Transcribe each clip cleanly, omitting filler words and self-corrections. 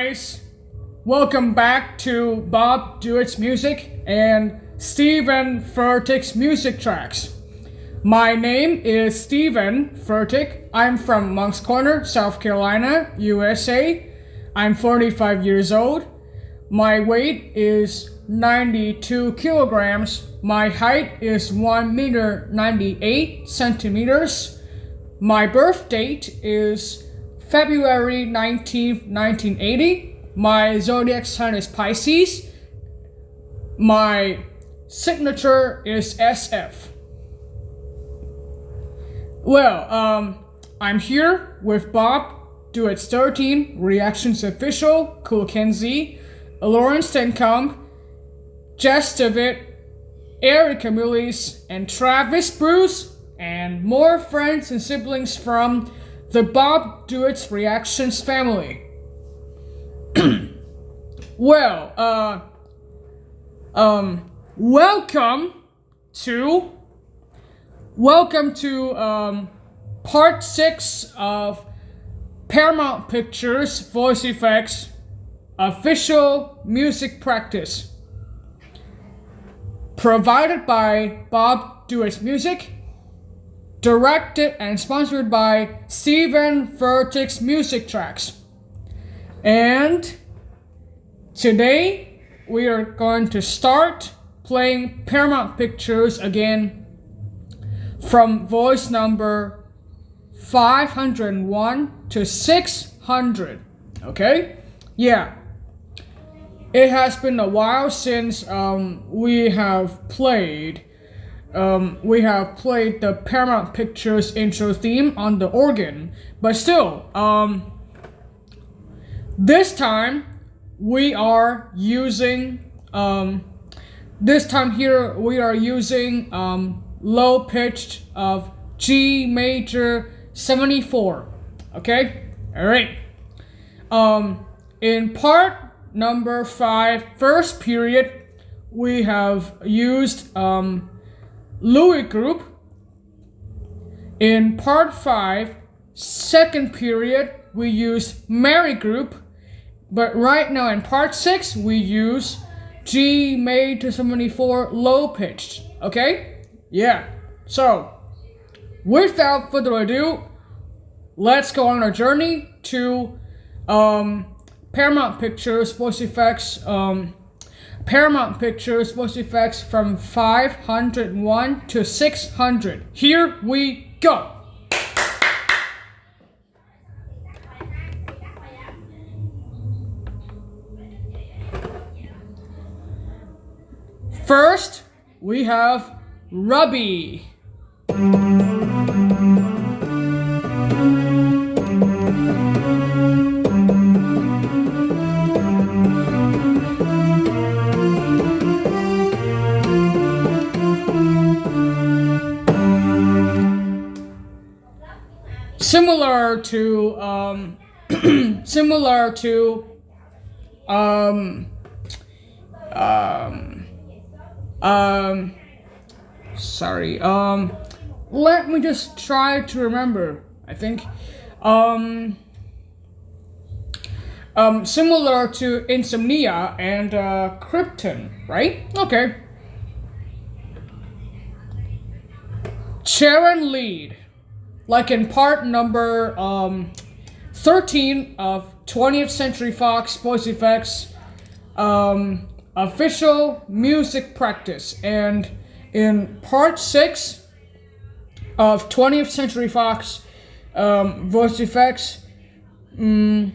guys, welcome back to Bob Dewitt's Music and Stephen Furtick's music tracks. My name is Stephen Furtick. I'm from Moncks Corner, South Carolina, USA. I'm 45 years old. My weight is 92 kilograms. My height is 1 meter 98 centimeters. My birth date is February 19th, 1980. My zodiac sign is Pisces. My signature is SF. Well, I'm here with Bob Dewitt's 13, Reactions Official, Cool Kenzie, Lawrence Tencomb, Jess Dewitt, Erica Mullis, and Travis Bruce, and more friends and siblings from the Bob Dewitt's Reactions family. Well, welcome to part 6 of Paramount Pictures Voice Effects official music practice, provided by Bob Dewitt's Music, directed and sponsored by Stephen Furtick's Music Tracks. And today we are going to start playing Paramount Pictures again from voice number 501 to 600. Okay? Yeah. It has been a while since we have played the Paramount Pictures intro theme on the organ, but still, this time we are using low pitched of G major 74. Okay, all right. In part number 5, first period, we have used Louis group. In part 5, second period, we used Mary group. But right now in part 6, we use G major 74 low pitched. Okay? Yeah. So, without further ado, let's go on our journey to Paramount Pictures voice effects. Paramount Pictures voice effects from 501 to 600. Here we go. First, we have Ruby. Similar to let me just try to remember. I think similar to Insomnia and Krypton, right? Okay. Sharon lead, like in part number 13 of 20th Century Fox voice effects official music practice, and in part 6 of 20th Century Fox voice effects in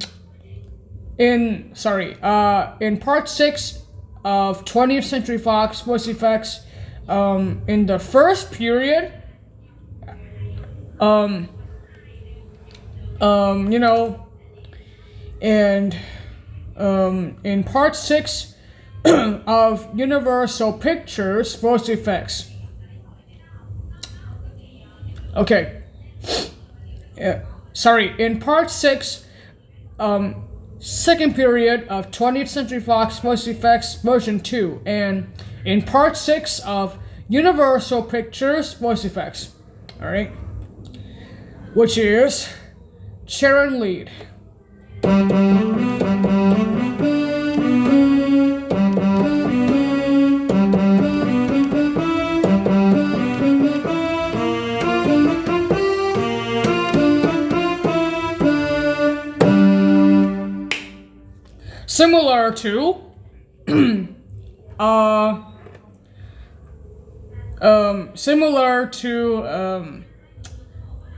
part 6 of 20th Century Fox voice effects in the first period, and in part 6 of Universal Pictures voice effects. Okay. In part 6, second period of 20th Century Fox voice effects version 2, and in part 6 of Universal Pictures voice effects. Alright. Which is Sharon lead. similar to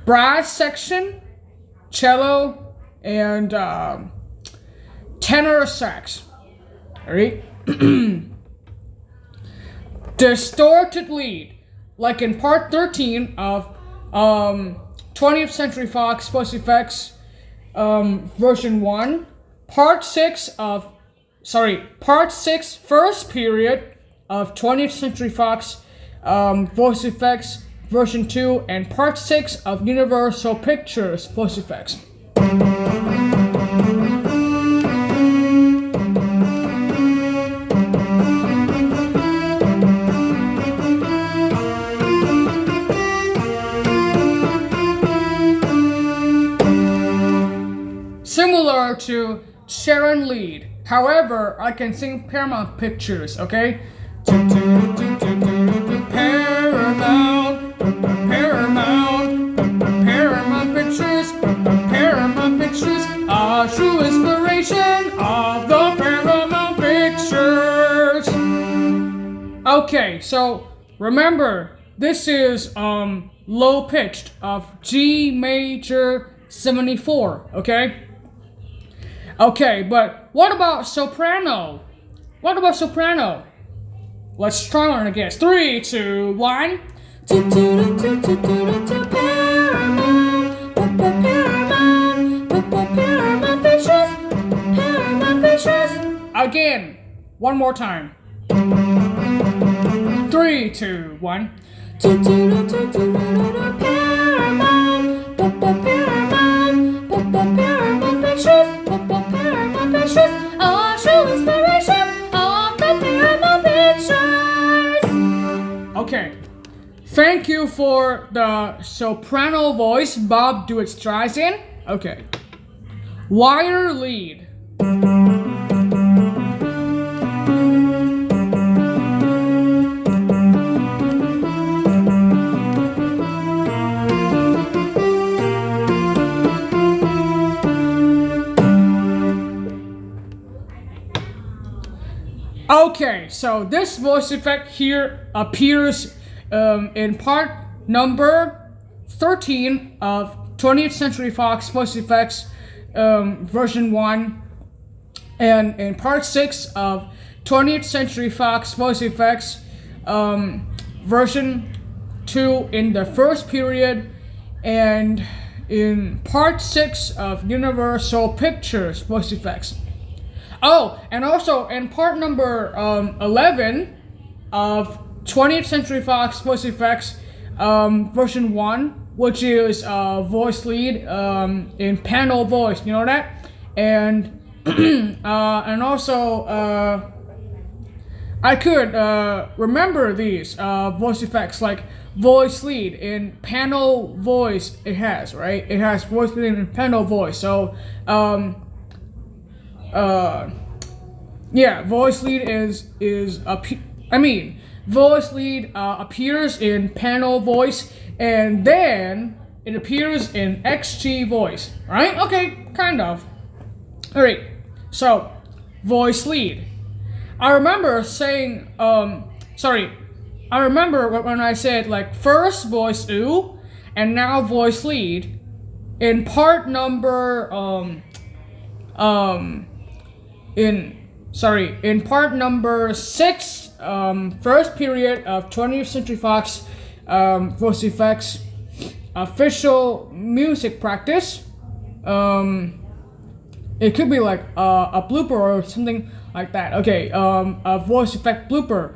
brass section, cello, and tenor sax. Alright? Distorted lead, like in part 13 of 20th Century Fox Voice Effects version 1, part 6 first period of 20th Century Fox Voice Effects version 2, and part 6 of Universal Pictures Voice Effects. Similar to Sharon Lead. However, I can sing Paramount Pictures, okay? Paramount Pictures, Paramount Pictures, a true inspiration of the Paramount Pictures. Okay, so remember, this is low pitched of G major 74, okay? Okay, but what about soprano? What about soprano? Let's try one again. 3, 2, 1. Again, one more time. 3, 2, 1. Okay, thank you for the soprano voice Bob Dewitt tries in. Okay, wire lead. Okay, so this voice effect here appears in part number 13 of 20th Century Fox Voice Effects version 1, and in part 6 of 20th Century Fox Voice Effects version 2 in the first period, and in part 6 of Universal Pictures Voice Effects. Oh, and also in part number 11 of 20th Century Fox Voice Effects version 1, which is voice lead in panel voice, you know that? And and also I could remember these voice effects, like voice lead in panel voice. It has, right? It has voice lead in panel voice. So yeah, voice lead voice lead appears in panel voice, and then it appears in XG voice, right? Okay, kind of. Alright, so voice lead. I remember saying, I remember when I said like first voice ooh, and now voice lead in part number in part number 6, first period of 20th Century Fox Voice Effects official music practice. It could be like a blooper or something like that. Okay, a voice effect blooper.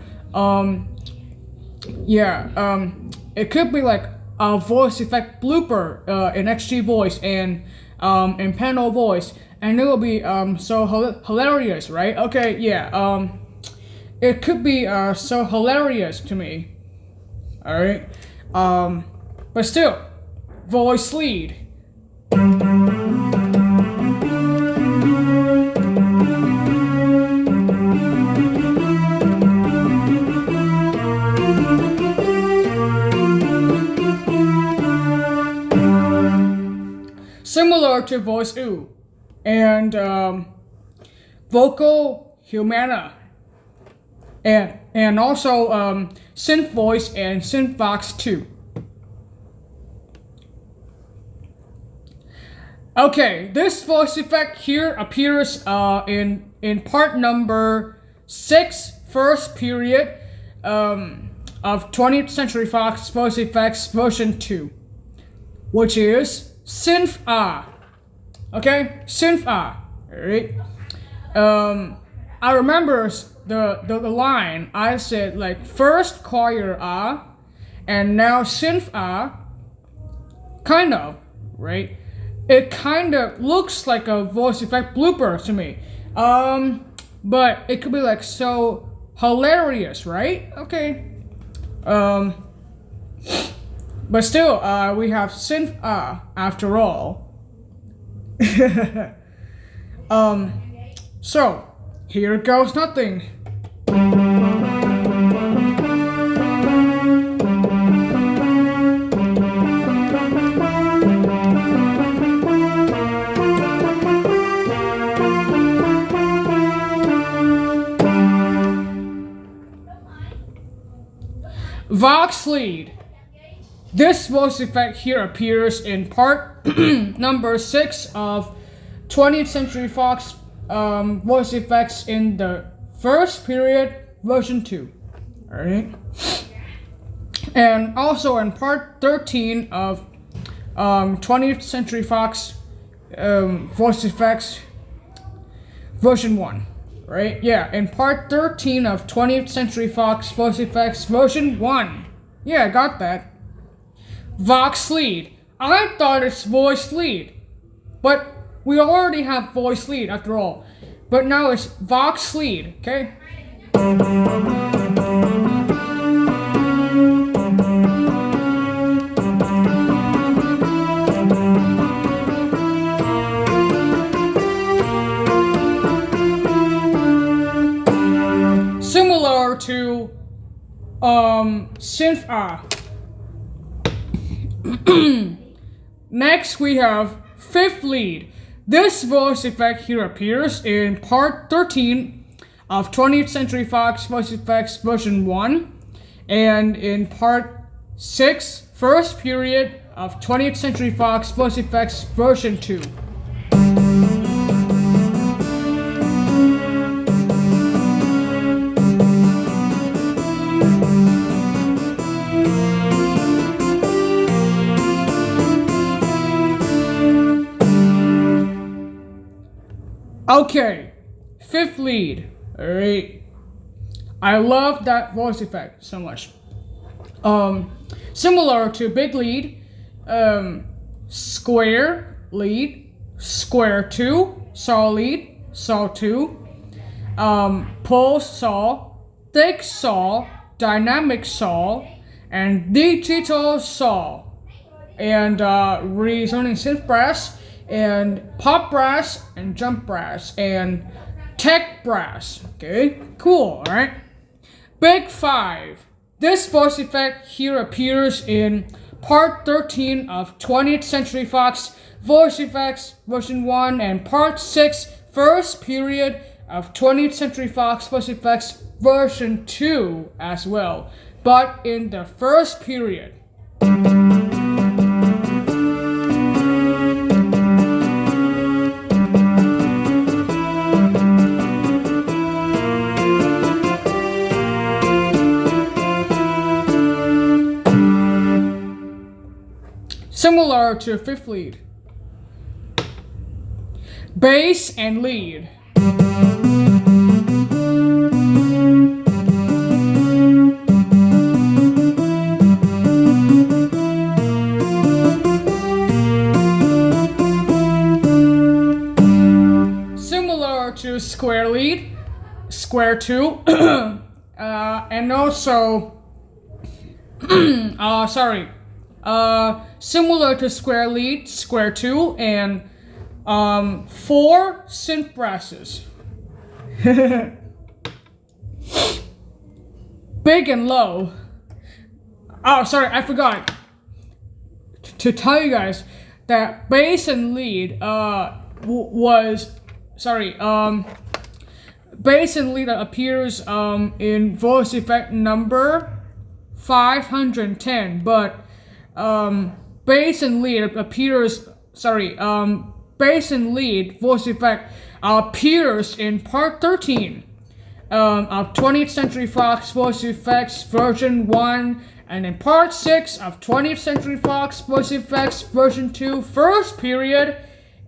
It could be like a voice effect blooper in XG voice and in panel voice. And it will be so hilarious, right? Okay, yeah. It could be so hilarious to me. Alright. But still, voice lead. Similar to voice ooh. And vocal Humana, and also synth voice and synth vox 2. Okay, this voice effect here appears in part number 6, first period of 20th Century Fox Voice Effects version 2, which is synth ah. Okay, synth ah. Alright. I remember the line I said, like, first choir ah, and now synth ah. Kind of, right? It kind of looks like a voice effect blooper to me. But it could be like so hilarious, right? Okay. But still, we have synth after all. So here goes nothing. Vox lead. This voice effect here appears in part number 6 of 20th Century Fox voice effects in the first period version 2. Alright. And also in part 13 of 20th Century Fox voice effects version 1. Right? Yeah, in part 13 of 20th Century Fox Voice Effects version 1. Yeah, I got that. Vox lead. I thought it's voice lead. But we already have voice lead after all. But now it's Vox lead, okay? Similar to synth ah. Next we have fifth lead. This voice effect here appears in part 13 of 20th Century Fox Voice Effects version 1 and in part 6 first period of 20th Century Fox Voice Effects version 2. Okay, fifth lead. Alright. I love that voice effect so much. Similar to big lead, square lead, square 2, saw lead, saw 2, pulse saw, thick saw, dynamic saw, and digital saw, and resonating synth brass, and pop brass, and jump brass, and tech brass. Okay, cool, alright? Big 5. This voice effect here appears in part 13 of 20th Century Fox Voice Effects version 1 and part 6 first period of 20th Century Fox Voice Effects version 2 as well, but in the first period. Similar to fifth lead. Bass and lead. Similar to square lead, square 2, and also similar to square lead, square 2, and 4 synth brasses. Big and low. Oh, sorry, I forgot to tell you guys that bass and lead bass and lead appears in voice effect number 510, but bass and lead appears. Bass and lead voice effect appears in part 13 of 20th Century Fox Voice Effects version 1, and in part 6 of 20th Century Fox Voice Effects version 2 first period,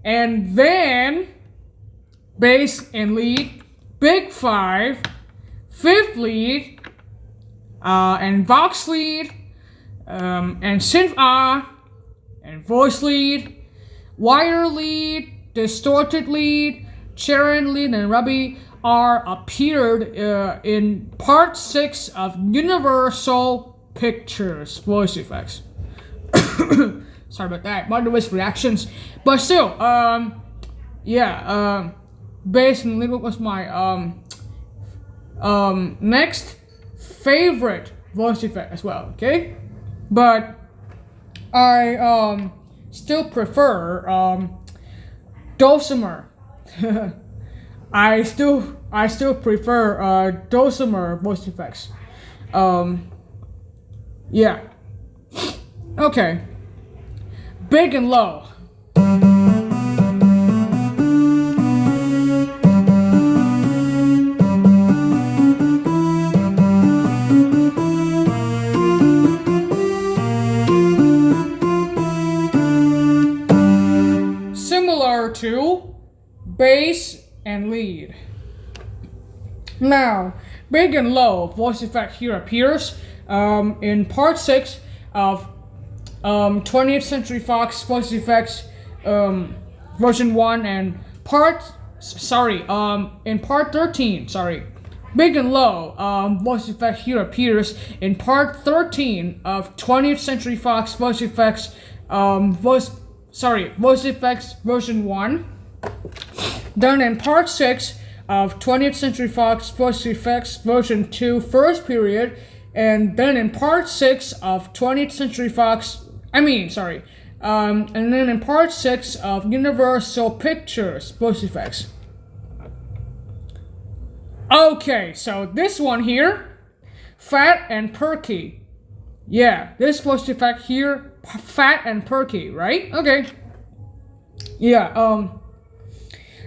and then bass and lead, Big 5, fifth lead, and Vox lead, and synth R, and voice lead, wire lead, distorted lead, Sharon lead, and Ruby R appeared in part 6 of Universal Pictures voice effects. Sorry about that. Modulus reactions, but still, bass and lead was my next favorite voice effect as well. Okay, but I still prefer dulcimer. I still prefer dulcimer voice effects. Yeah. Okay. Big and low. Similar to bass and lead. Now, big and low voice effect here appears in part 6 of 20th Century Fox Voice Effects version 1 and in part 13, Big and low voice effect here appears in part 13 of 20th Century Fox Voice Effects Voice Effects version 1. Then in part 6 of 20th Century Fox Voice Effects version 2 first period, and then in part 6 of 20th Century Fox, and then in part 6 of Universal Pictures voice effects. Okay, so this one here, fat and perky. Yeah, this voice effect here, fat and perky, right? Okay. Yeah,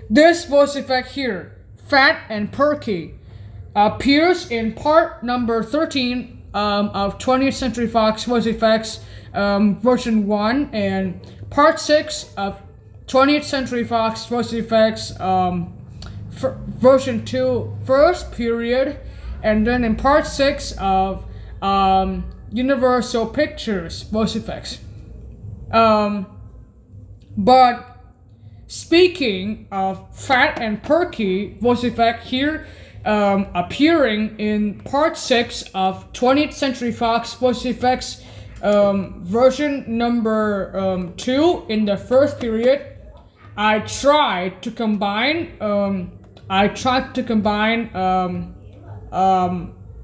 this voice effect here, fat and perky, appears in part number 13 of 20th Century Fox Voice Effects version 1 and part 6 of 20th Century Fox Voice Effects version 2 first period, and then in part 6 of Universal Pictures Voice Effects. But speaking of fat and perky voice effect here, appearing in part 6 of 20th Century Fox Voice Effects version number 2 in the first period, I tried to combine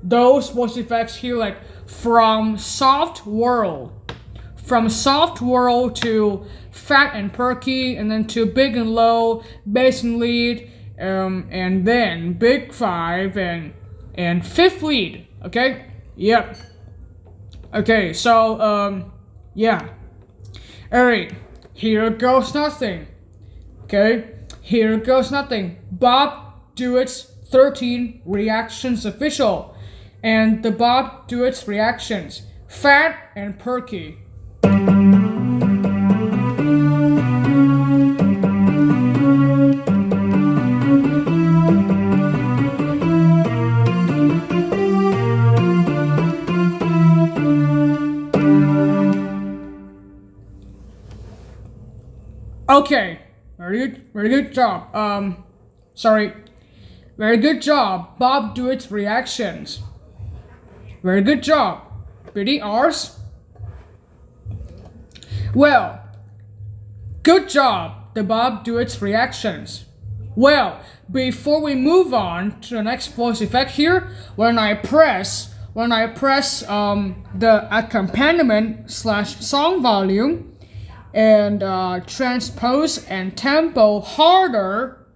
those voice effects here, like from soft world to fat and perky, and then to big and low, bass and lead, and then big 5 and fifth lead. Okay, yep. Okay, so yeah. Alright, here goes nothing. Okay, here goes nothing. Bob Dewitt's 13 reactions official, and the Bob Dewitt's reactions, fat and perky. Okay, very good job. Very good job, Bob Dewitt's reactions. Very good job, Biddy R's. Well, good job, the Bob Dewitt's reactions. Well, before we move on to the next voice effect here, when I press the accompaniment / song volume and transpose and tempo harder,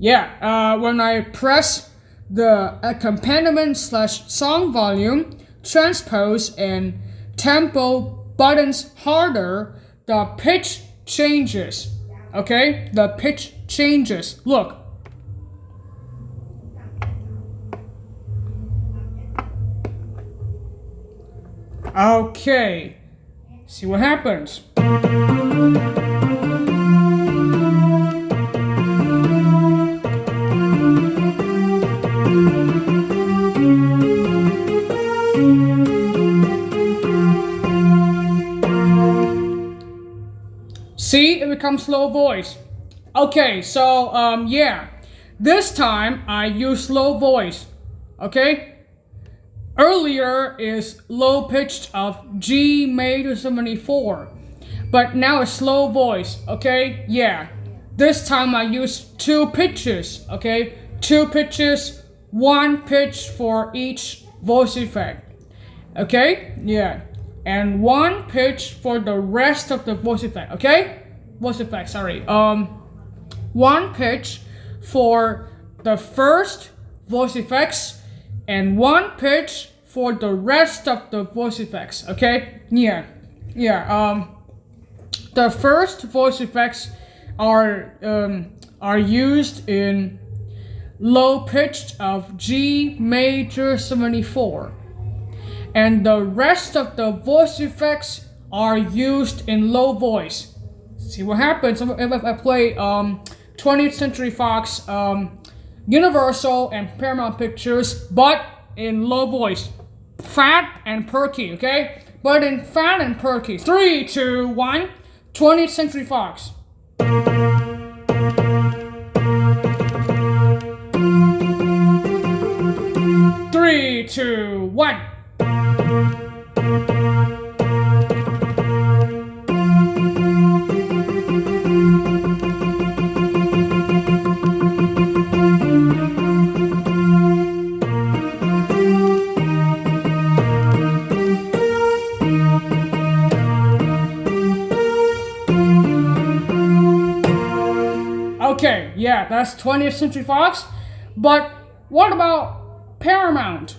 when I press the accompaniment / song volume, transpose, and tempo buttons harder, the pitch changes. Okay, the pitch changes. Look. Okay, see what happens. See, it becomes low voice. Okay, so this time I use low voice. Okay. Earlier is low pitched of G major 74, but now it's low voice. Okay, this time I use 2 pitches. Okay, 2 pitches, 1 pitch for each voice effect. Okay, and 1 pitch for the rest of the voice effect. Okay, voice effect. Sorry. 1 pitch for the first voice effects and 1 pitch for the rest of the voice effects. Okay, the first voice effects are used in low pitched of G major 74, and the rest of the voice effects are used in low voice. See what happens if I play 20th Century Fox, Universal, and Paramount Pictures, but in low voice, fat and perky. Okay, but in fat and perky. 3, 2, 1. 20th Century Fox. 3, 2, 1. Okay, that's 20th Century Fox, but what about Paramount?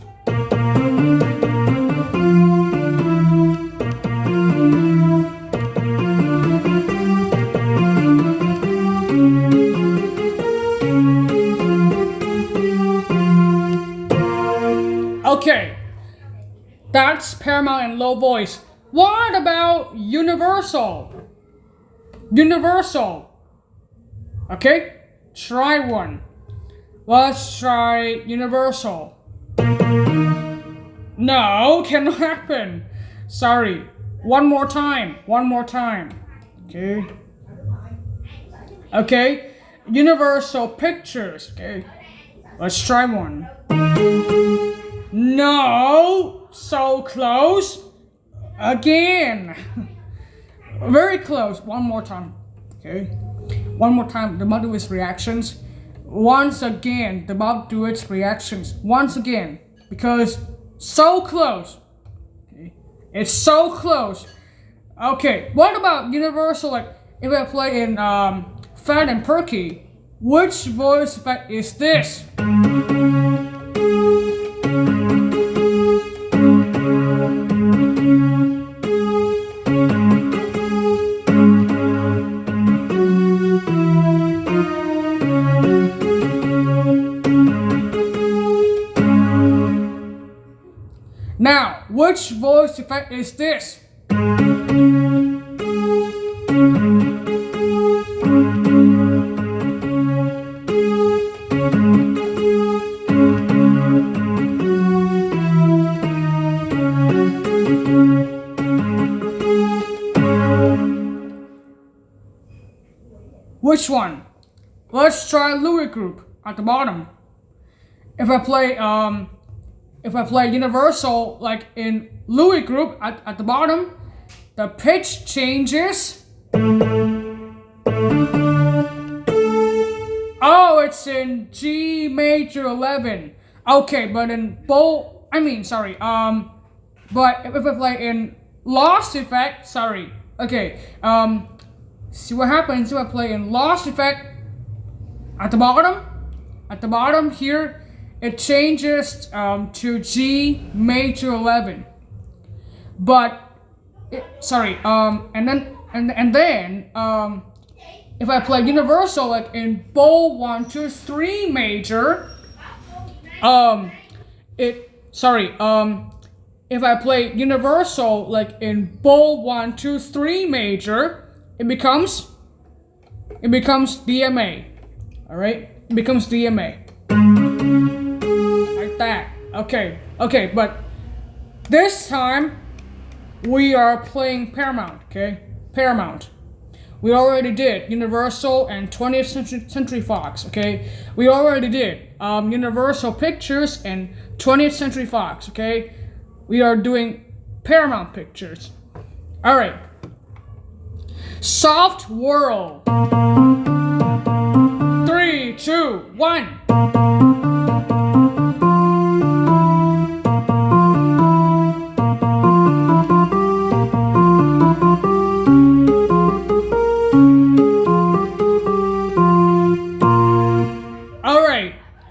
Okay, that's Paramount in low voice. What about Universal? Okay, try one. Let's try Universal. No, cannot happen. Sorry. One more time. Okay, Universal Pictures. Okay, let's try one. No, so close. Again. Very close. One more time. Okay. One more time, the Bob Duets reactions. Once again, the Bob Duets reactions. Once again, because so close. Okay. It's so close. Okay, what about Universal? Like, if I play in Fat and Perky, which voice effect is this? Now, which voice effect is this? Which one? Let's try Louis group at the bottom. If I play Universal, like in Louis group at the bottom, the pitch changes. Oh, it's in G major 11. Okay, but in but if I play in Lost Effect, see what happens if I play in Lost Effect at the bottom. at the bottom here, it changes to G major 11. But and then if I play universal like in bow 1 2 3 major, if I play universal like in bow 1 2 3 major, it becomes DMA. All right, it becomes DMA like that. Okay, but this time we are playing Paramount. Okay, Paramount. We already did Universal and 20th Century Fox. Okay, we already did Universal Pictures and 20th Century Fox. Okay, we are doing Paramount Pictures. All right. Soft Whirl. 3, 2, 1.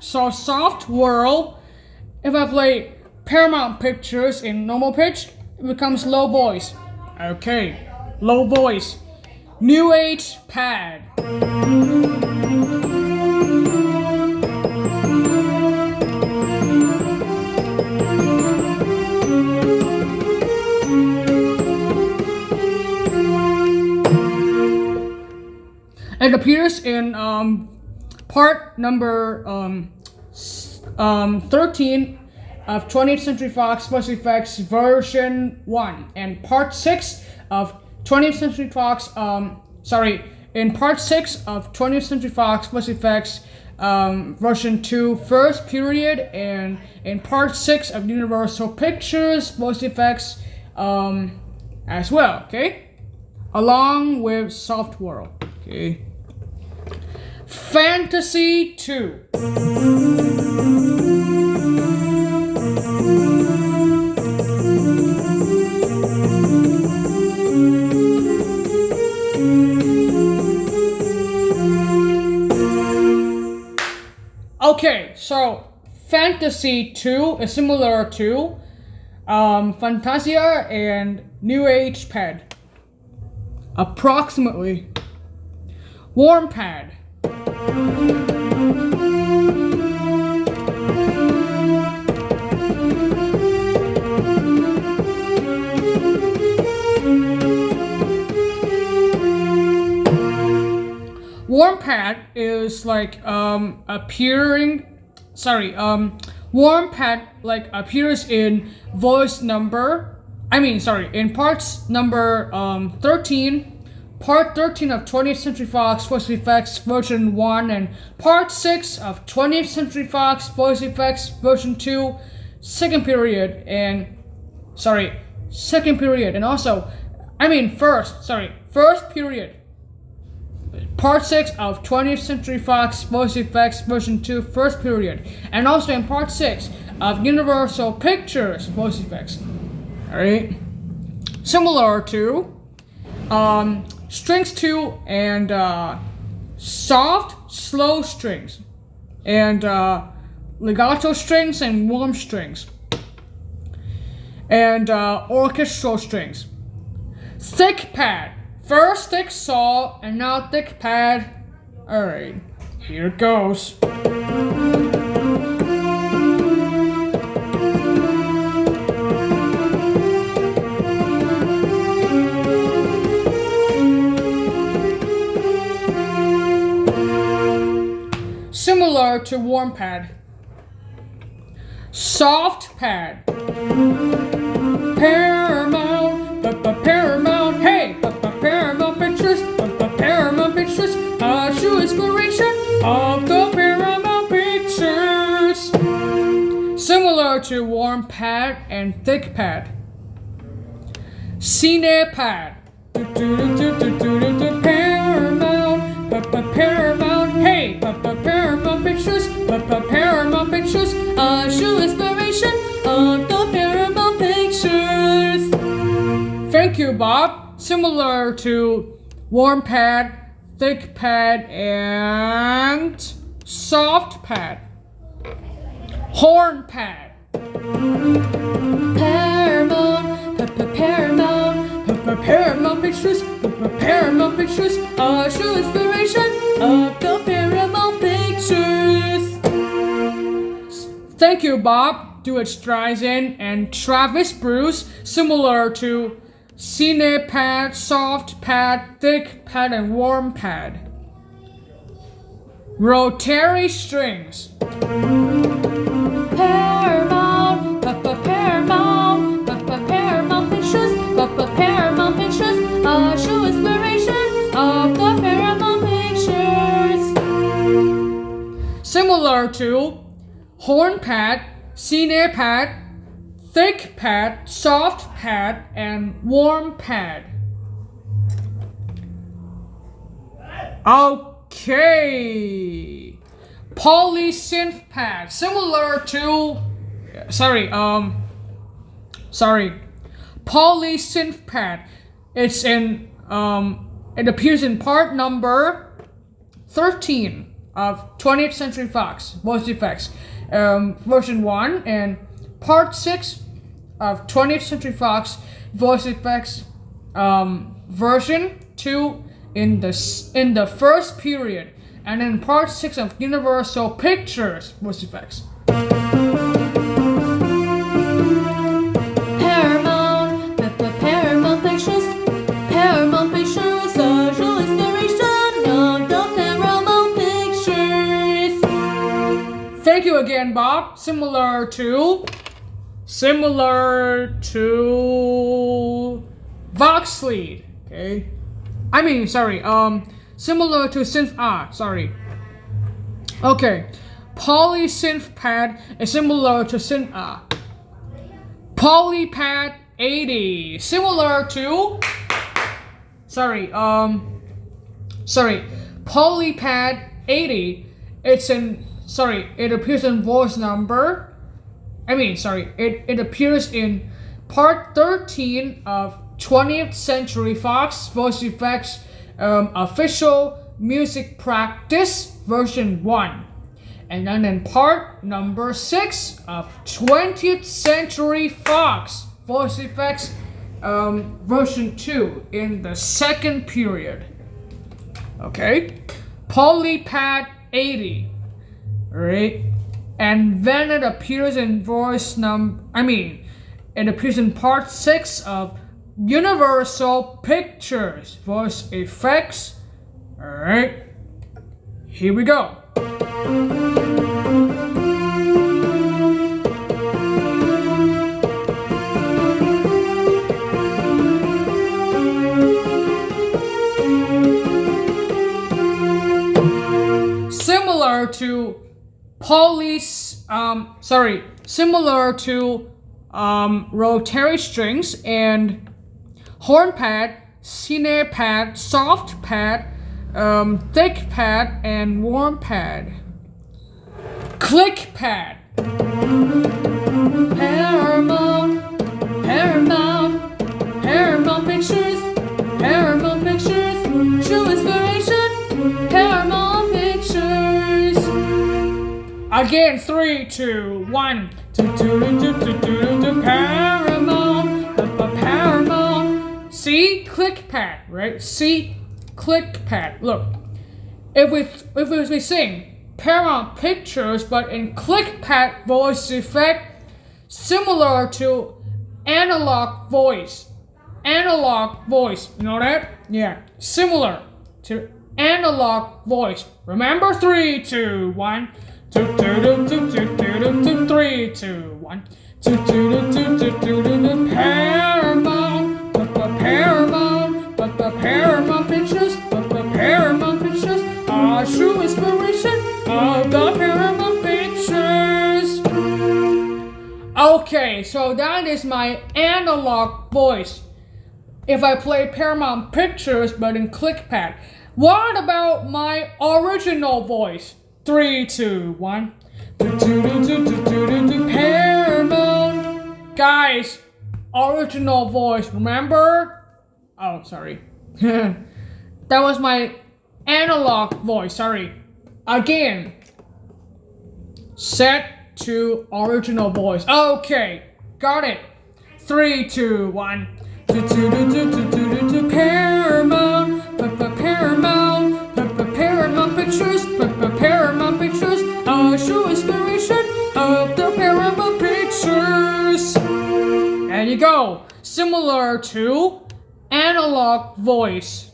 So soft whirl, if I play Paramount Pictures in normal pitch, it becomes low voice. Okay, low voice. New Age pad. It appears in part number 13 of 20th Century Fox Voice Effects version 1 and part 6 of 20th Century Fox in part 6 of 20th Century Fox Voice Effects version 2 first period, and in part 6 of Universal Pictures Voice Effects as well, okay? Along with Soft Whirl, okay? Fantasy 2. Okay, so Fantasy 2 is similar to Fantasia and New Age pad. Approximately. Warm pad. Warm pad is like warm pad like appears in in parts number 13, part 13 of 20th Century Fox Voice Effects version 1 and part 6 of 20th Century Fox Voice Effects version 2 second period and also first period. Part 6 of 20th Century Fox Voice Effects version 2 first period, and also in part 6 of Universal Pictures Voice Effects. Alright? Similar to strings 2 and soft, slow strings, and legato strings and warm strings, and orchestral strings. Thick pad. First thick saw and now thick pad. Alright, here it goes. Similar to warm pad. Soft pad. Paramount, hey, Paramount Pictures, Paramount Pictures, true inspiration of the Paramount Pictures. Similar to warm pad and thick pad. Cine pad. Paramount, hey, Paramount Pictures, Paramount Pictures, true inspiration of the Paramount Pictures. Thank you, Bob. Similar to warm pad, thick pad, and soft pad, horn pad. Paramount, Paramount Pictures, Paramount Pictures, a true inspiration of the Paramount Pictures. Thank you, Bob, Duet Streisand, and Travis Bruce, similar to Cine pad, soft pad, thick pad, and warm pad. Rotary strings. Paramount, Paramount, Paramount Pictures, Paramount Pictures, a true inspiration of the Paramount Pictures. Similar to horn pad, cine pad, thick pad, soft pad, and warm pad. Okay. Polysynth pad, similar to polysynth pad. It's in it appears in part number 13 of 20th Century Fox Voice Effects version 1, and part 6 of 20th Century Fox Voice Effects version 2 in the first period, and in part 6 of Universal Pictures Voice Effects. Paramount, Paramount Pictures, Paramount Pictures, social inspiration of the Paramount Pictures. Thank you again, Bob. Similar to Vox Lead. Okay. Similar to synth Okay. Polysynth pad is similar to synth Polypad 80, similar to Polypad 80. It appears in voice number. It appears in part 13 of 20th Century Fox Voice Effects official music practice version 1, and then in part number 6 of 20th Century Fox Voice Effects version 2 in the second period. Okay, Polypad 80, right? And then it appears in it appears in part 6 of Universal Pictures Voice Effects. Alright, here we go. Similar to rotary strings and horn pad, cine pad, soft pad, thick pad, and warm pad. Click pad. Paramount Pictures, true inspiration, Paramount Pictures. Again, 3, 2, 1. Paramount. See, click pad, right? See, click pad. Look, if we sing Paramount Pictures, but in click pad voice effect, similar to analog voice. Analog voice, you know that? Yeah, similar to analog voice. Remember, 3, 2, 1. 3, 2, 1. Paramount Pictures, Paramount Pictures, are true inspiration of the Paramount Pictures. Okay, so that is my analog voice. If I play Paramount Pictures but in ClickPad, what about my original voice? 3, 2, 1. Paramount. Guys, original voice, remember? Oh, sorry. That was my analog voice, sorry. Again, set to original voice. Okay, got it. 3, 2, 1. Paramount, Paramount Pictures, Paramount Pictures, a true inspiration of the Paramount Pictures. There you go. Similar to analog voice.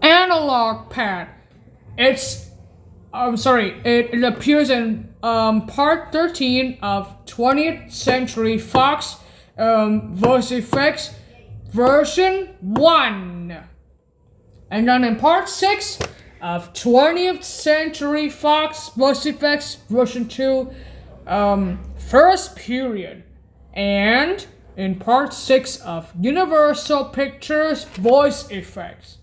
Analog pad. It appears in part 13 of 20th Century Fox voice effects version 1. And then in part 6 of 20th Century Fox voice effects version 2, first period. And in part 6 of Universal Pictures voice effects.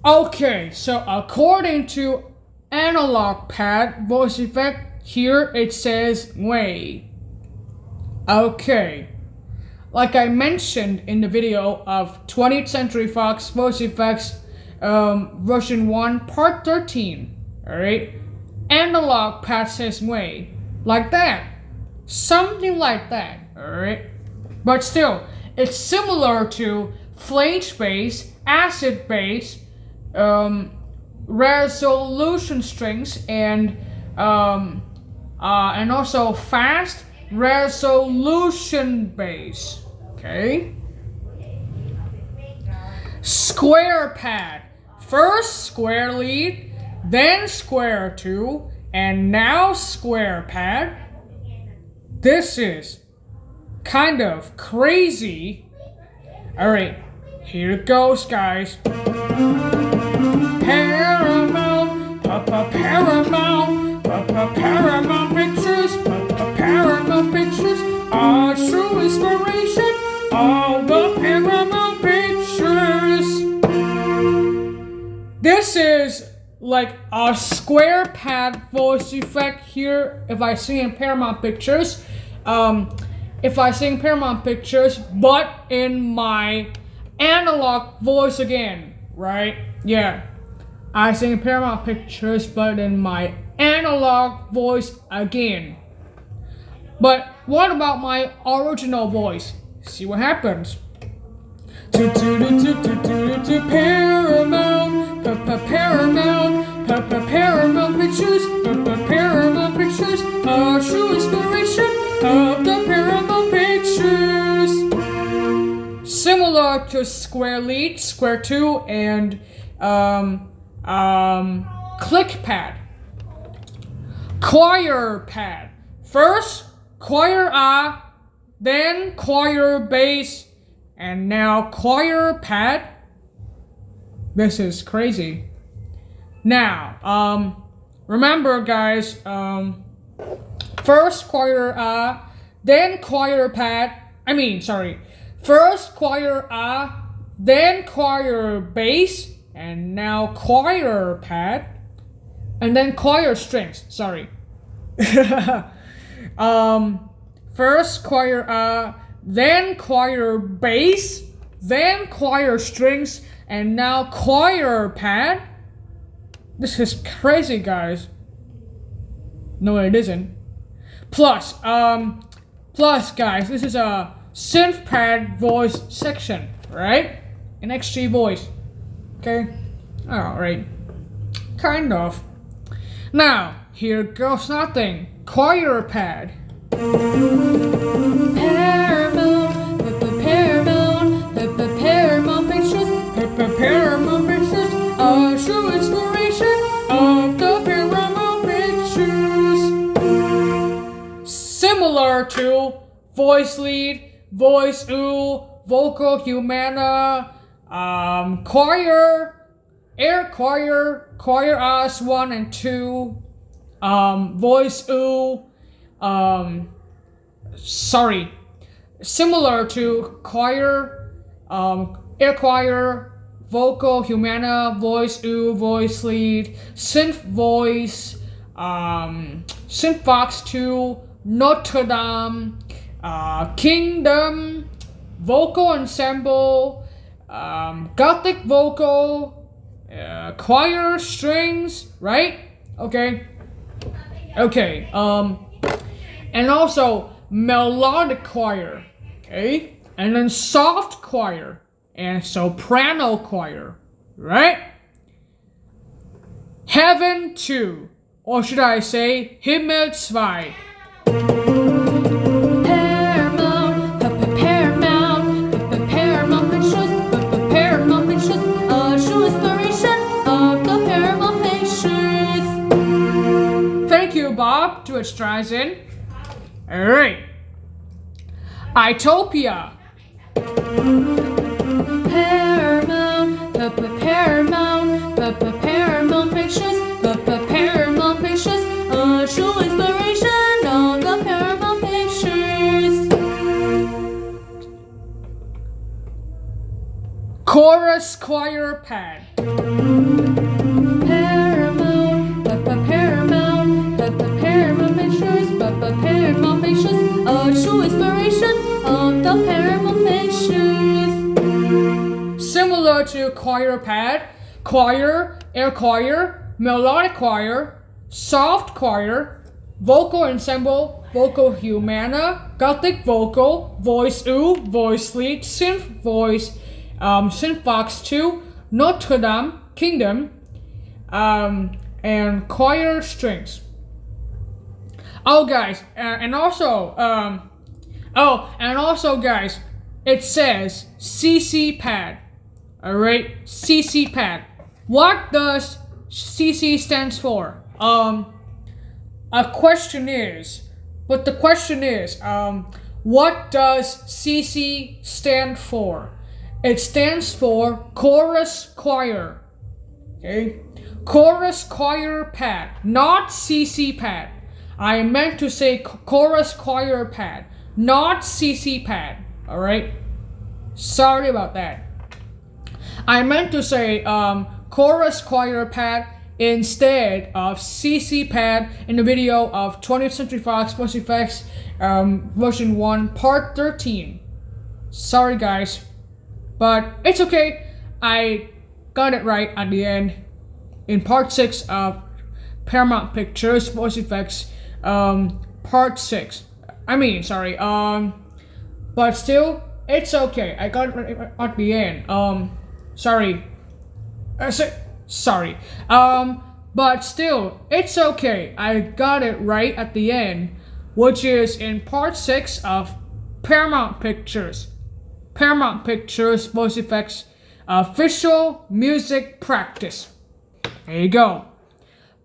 Okay, so according to analog pad voice effect, here it says way. Okay, like I mentioned in the video of 20th Century Fox voice effects version 1 part 13, alright? Analog pad says way, like that, something like that, alright? But still, it's similar to flange bass, acid bass, resolution strings, and also fast resolution bass. Okay. Square pad. First square lead, then square 2, and now square pad. This is kind of crazy. Alright, here it goes, guys. Paramount, Paramount Pictures, Paramount Pictures, a true inspiration of the Paramount Pictures. This is like a square pad voice effect here. If I sing in Paramount Pictures, but in my analog voice again, right? Yeah, I sing Paramount Pictures, but in my analog voice again. But what about my original voice? See what happens. Paramount Pictures, Paramount Pictures, a true inspiration of the Paramount Pictures. Similar to square lead, square 2, and click pad. Choir pad. First choir A, then choir bass, and now choir pad. This is crazy. Now, remember guys, first choir A, then choir pad. First choir A, then choir bass, and now choir pad, and then choir strings. First choir A, then choir bass, then choir strings, and now choir pad. This is crazy, guys. No, it isn't. Plus, guys, this is a synth pad voice section, right? An XG voice. Okay? Alright. Kind of. Now, here goes nothing. Choir pad. Paramount Pictures, Paramount Pictures, a true inspiration of the Paramount Pictures. Similar to voice lead, voice ooh, vocal humana, choir, air choir, choir as 1 and 2, voice ooh, similar to choir, air choir, vocal humana, voice ooh, voice lead, synth voice, Synthbox 2, Notre Dame, Kingdom, vocal ensemble, Gothic vocal, choir strings, right? Okay. And also melodic choir, okay? And then soft choir and soprano choir, right? Heaven 2, or should I say Himmel 2. Paramount Pictures, Paramount Pictures, a true inspiration of the Paramount Pictures. Thank you, Bob. Do it, Streisand. Alright. Itopia. Paramount Pictures, Paramount Pictures, a true inspiration of the Paramount Pictures. Chorus choir pad. Paramount Pictures, Paramount Pictures, a true inspiration of the Paramount Pictures. Similar to choir pad, choir, air choir, melodic choir, soft choir, vocal ensemble, vocal humana, gothic vocal, voice oo, voice lead, synth voice, synthbox 2, Notre Dame, Kingdom, and choir strings. Oh guys, and also guys, it says CC pad. Alright, CC pad. What does CC stands for? The question is, what does CC stand for? It stands for chorus choir. Okay? Chorus choir pad, not CC pad. I meant to say chorus choir pad, not CC pad. Alright? Sorry about that. I meant to say chorus choir pad instead of CC pad in the video of 20th Century Fox Voice Effects version 1 part 13. Sorry guys, but it's okay. I got it right at the end in part 6 of Paramount Pictures Voice Effects part 6. But still, it's okay. I got it right at the end. Sorry. But still, it's okay. I got it right at the end, which is in part 6 of Paramount Pictures Voice Effects official music practice. There you go.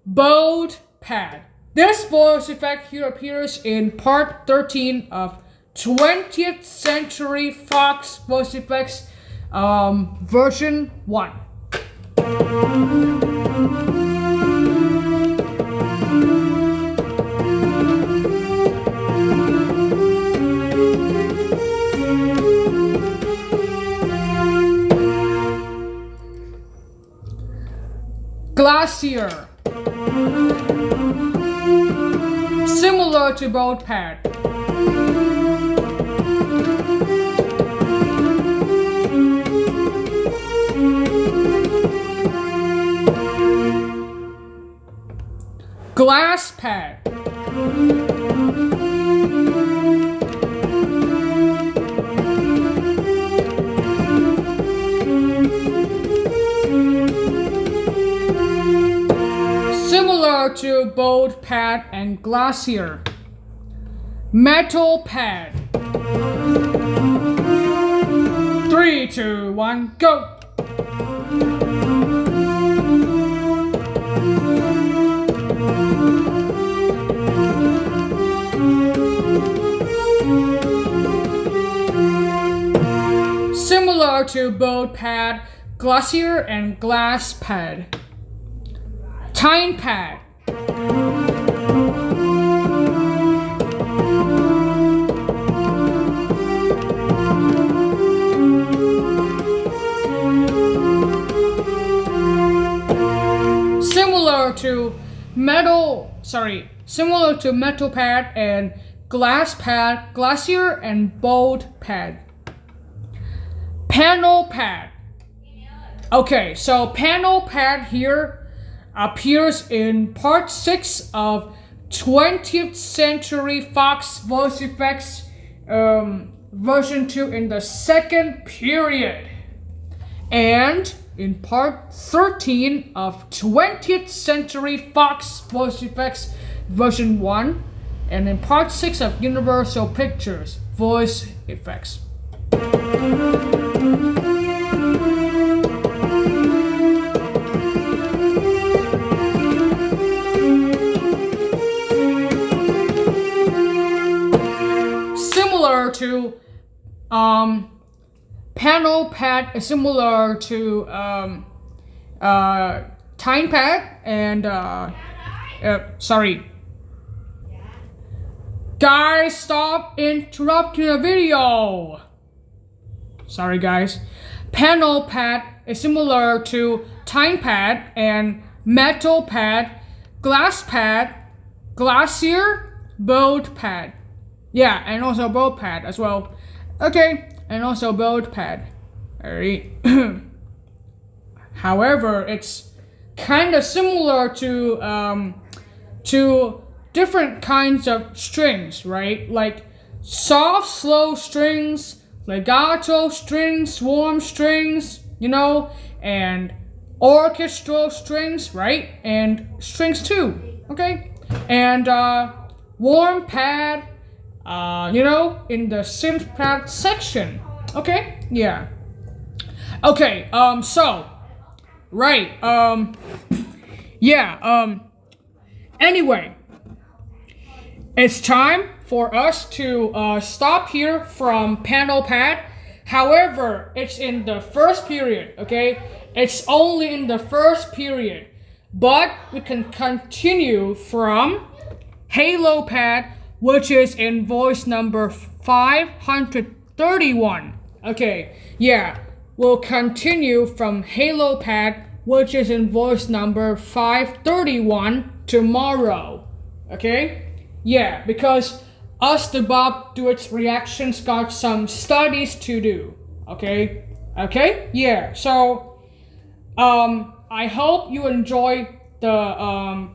Bold pad. This voice effect here appears in part 13 of 20th Century Fox Voice Effects version 1. Glacier. Similar to bold pad. Glass pad. Similar to bold pad and glacier. Metal pad. 3, 2, 1, go! Similar to bold pad, glacier, and glass pad. Time pad. Similar to metal similar to metal pad and glass pad, glacier and bold pad. Panel pad. Okay, so panel pad here appears in part 6 of 20th Century Fox voice effects version 2 in the second period, and in part 13 of 20th Century Fox voice effects version 1, and in part 6 of Universal Pictures voice effects. Similar to panel pad is similar to time pad and guys, stop interrupting the video. Sorry guys. Panel pad is similar to time pad and metal pad, glass pad, glacier, bold pad. Yeah, and also bold pad as well. Okay, and also bold pad. Alright. However, it's kind of similar to different kinds of strings, right? Like soft, slow strings, legato strings, warm strings, you know, and orchestral strings, right? And strings too, okay? And warm pad, you know, in the synth pad section. Okay, yeah. Okay, anyway, it's time for us to stop here from panel pad. However, it's in the first period, okay? It's only in the first period, but we can continue from halo pad, which is in voice number 531. Okay, yeah, we'll continue from halo pad, which is in voice number 531 tomorrow. Okay, yeah, because us, the Bob Duets Reactions, got some studies to do. Okay, yeah. So, I hope you enjoyed the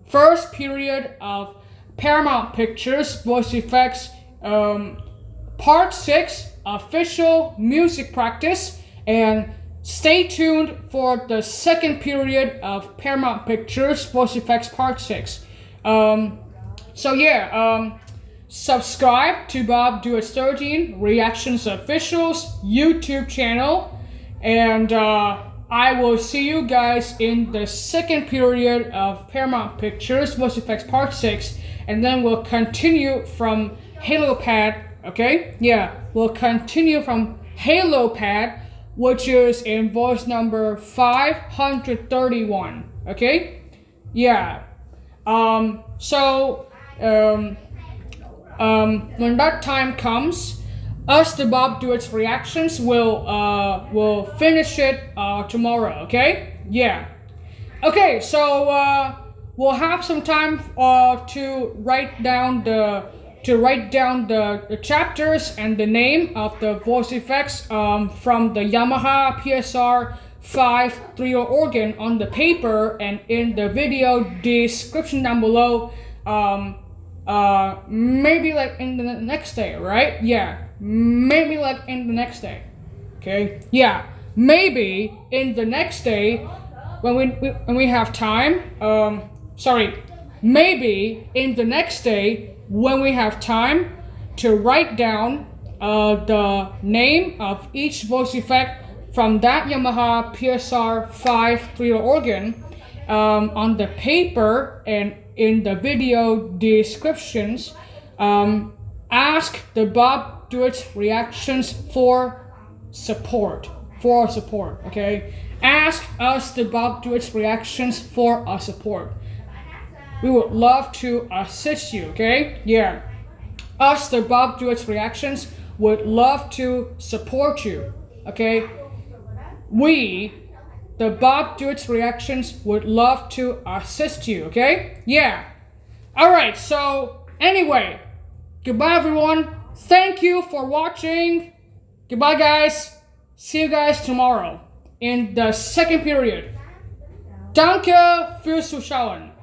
first period of Paramount Pictures voice effects, part 6 official music practice, and stay tuned for the second period of Paramount Pictures voice effects part 6. Subscribe to Bob Duets 13 Reactions Official's YouTube channel, and I will see you guys in the second period of Paramount Pictures voice effects part 6, and then we'll continue from halo pad. Okay, yeah, we'll continue from halo pad, which is in voice number 531. Okay, yeah. When that time comes, us, the Bob Duets Reactions, will finish it tomorrow. Okay, yeah. Okay, so we'll have some time to write down the chapters and the name of the voice effects from the Yamaha PSR 530 organ on the paper and in the video description down below. Maybe like in the next day, right? Yeah, maybe like in the next day. Okay, yeah, maybe in the next day when we have time. Maybe in the next day when we have time to write down the name of each voice effect from that Yamaha PSR 530 organ on the paper and in the video descriptions. Ask the Bob Duets Reactions for support. Okay, ask us, the Bob Duets Reactions, for support. We would love to assist you. Okay, yeah, us, the Bob Duets Reactions, would love to support you. Okay, we, the Bob Duets Reactions, would love to assist you. Okay, yeah. Alright, so anyway, goodbye everyone. Thank you for watching. Goodbye guys. See you guys tomorrow in the second period. Danke fürs Zuschauen.